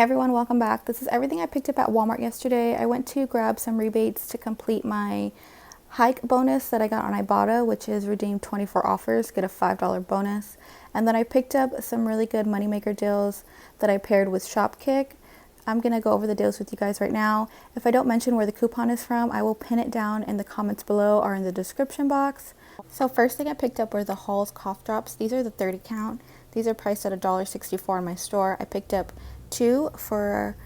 Hey everyone, welcome back. This is everything I picked up at Walmart yesterday. I went to grab some rebates to complete my hike bonus that I got on Ibotta, which is redeem 24 offers, get a $5 bonus. And then I picked up some really good moneymaker deals that I paired with Shopkick. I'm going to go over the deals with you guys right now. If I don't mention where the coupon is from, I will pin it down in the comments below or in the description box. So first thing I picked up were the Halls cough drops. These are the 30 count. These are priced at $1.64 in my store. I picked up two for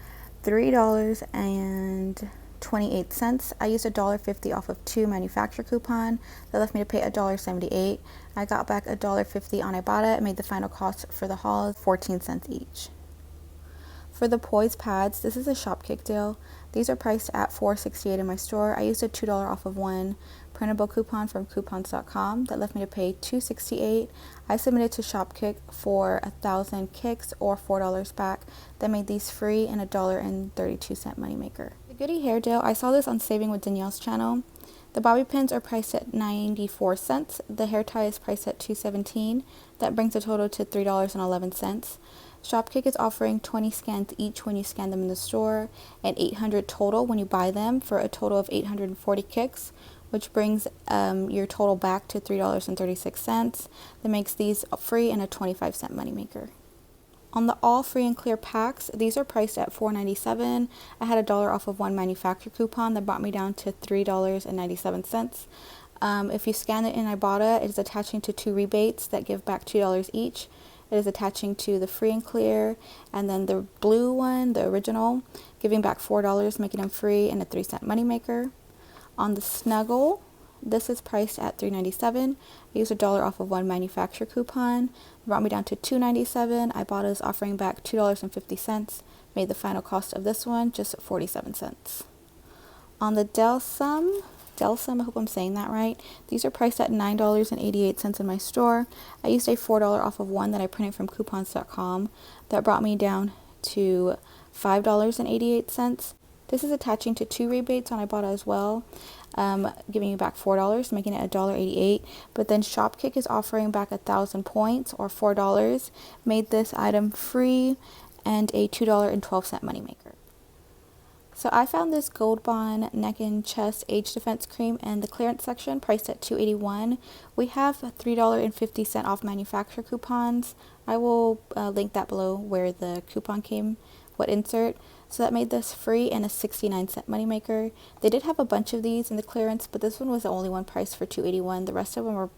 $3.28. I used $1.50 off of two manufacturer coupon. That left me to pay $1.78. I got back $1.50 on Ibotta. It made the final cost for the haul 14 cents each. For the Poise Pads, this is a Shopkick deal. These are priced at $4.68 in my store. I used a $2 off of one printable coupon from coupons.com. That left me to pay $2.68. I submitted to Shopkick for 1,000 kicks or $4 back. That made these free and $1.32 moneymaker. The Goody Hair deal, I saw this on Saving with Danielle's channel. The bobby pins are priced at 94 cents. The hair tie is priced at $2.17. That brings the total to $3.11. Shopkick is offering 20 scans each when you scan them in the store and 800 total when you buy them for a total of 840 kicks, which brings your total back to $3.36. That makes these free and a 25-cent moneymaker. On the all free and clear packs, these are priced at $4.97. I had $1 off of one manufacturer coupon that brought me down to $3.97. If you scan it in Ibotta, it is attaching to two rebates that give back $2 each. It is attaching to the free and clear, and then the blue one, the original, giving back $4, making them free and a 3-cent moneymaker. On the Snuggle, this is priced at $3.97. I used $1 off of one manufacturer coupon. It brought me down to $2.97. Ibotta is offering back $2.50. Made the final cost of this one just 47 cents. On the Delsum, I hope I'm saying that right. These are priced at $9.88 in my store. I used a $4 off of one that I printed from coupons.com. That brought me down to $5.88. This is attaching to two rebates on Ibotta as well, giving you back $4, making it $1.88. But then Shopkick is offering back 1,000 points or $4. Made this item free and a $2.12 moneymaker. So I found this Gold Bond Neck and Chest Age Defense Cream in the clearance section, priced at $2.81. We have $3.50 off manufacturer coupons. I will link that below where the coupon came, what insert. So that made this free and a 69-cent moneymaker. They did have a bunch of these in the clearance, but this one was the only one priced for $2.81. The rest of them were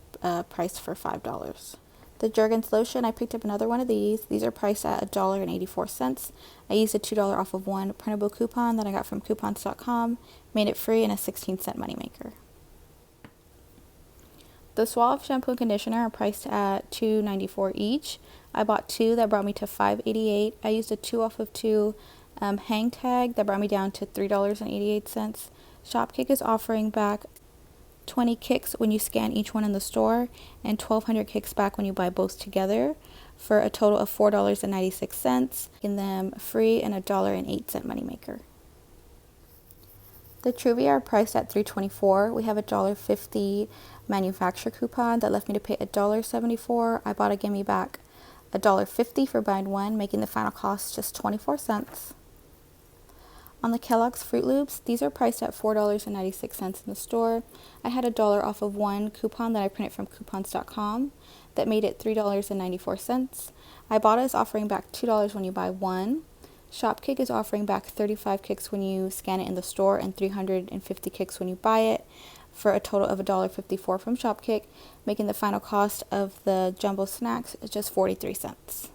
priced for $5. The Jergens Lotion, I picked up another one of these. These are priced at $1.84. I used a $2 off of one printable coupon that I got from coupons.com. Made it free and a 16-cent moneymaker. The Suave shampoo and conditioner are priced at $2.94 each. I bought two. That brought me to $5.88. I used a 2 off of 2 hang tag. That brought me down to $3.88. Shopkick is offering back 20 kicks when you scan each one in the store and 1,200 kicks back when you buy both together for a total of $4.96, making them free and a $1.08 moneymaker. The Truvia are priced at $3.24. We have a $1.50 manufacturer coupon that left me to pay $1.74. Ibotta gave me back $1.50 for buying one, making the final cost just 24 cents. On the Kellogg's Fruit Loops, these are priced at $4.96 in the store. I had $1 off of one coupon that I printed from coupons.com that made it $3.94. Ibotta is offering back $2 when you buy one. Shopkick is offering back 35 kicks when you scan it in the store and 350 kicks when you buy it for a total of $1.54 from Shopkick, making the final cost of the jumbo snacks just 43 cents.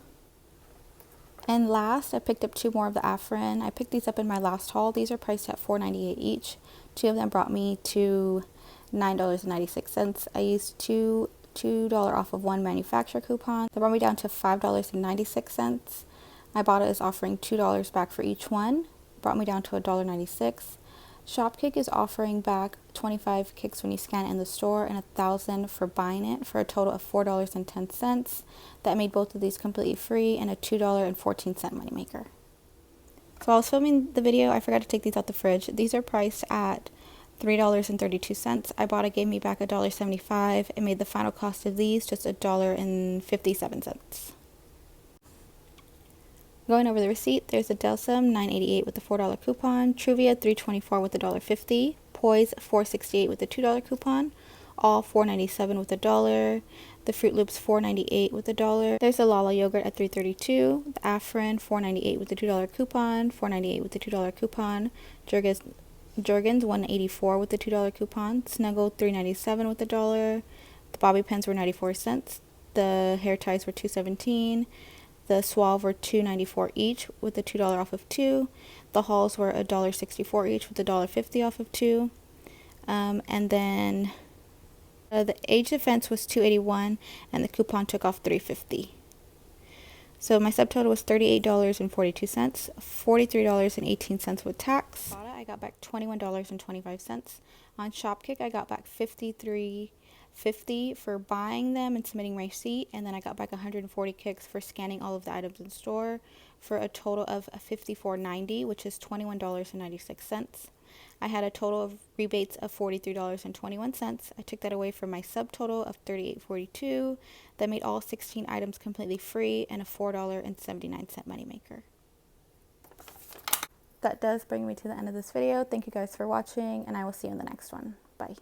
And last, I picked up two more of the AFRIN. I picked these up in my last haul. These are priced at $4.98 each. Two of them brought me to $9.96. I used $2 off of one manufacturer coupon. That brought me down to $5.96. Ibotta is offering $2 back for each one. Brought me down to $1.96. Shopkick is offering back 25 kicks when you scan it in the store and 1,000 for buying it for a total of $4.10. That made both of these completely free and a $2.14 moneymaker. So while I was filming the video, I forgot to take these out the fridge. These are priced at $3.32. Ibotta gave me back $1.75 and made the final cost of these just $1.57. Going over the receipt, there's a Delsum $9.88 with the $4 coupon, Truvia $3.24 with the $1.50, Poise $4.68 with the $2 coupon, all $4.97 with the $1. The Fruit Loops $4.98 with the $1. There's a Lala yogurt at $3.32. The AFRIN $4.98 with the $2 coupon, $4.98 with the $2 coupon. Jergens $1.84 with the $2 coupon. SNUGGLE $3.97 with the $1. The bobby pins were 94 cents. The hair ties were $2.17. The Suave were $2.94 each with the $2 off of 2. The hauls were $1.64 each with the $1.50 off of 2. And then the age defense was $2.81 and the coupon took off $3.50. So my subtotal was $38.42, $43.18 with tax. I got back $21.25. On Shopkick, I got back $53.50 for buying them and submitting my receipt, and then I got back 140 kicks for scanning all of the items in store for a total of $54.90, which is $21.96. I had a total of rebates of $43.21. I took that away from my subtotal of $38.42. That made all 16 items completely free and a $4.79 moneymaker. That does bring me to the end of this video. Thank you guys for watching, and I will see you in the next one. Bye.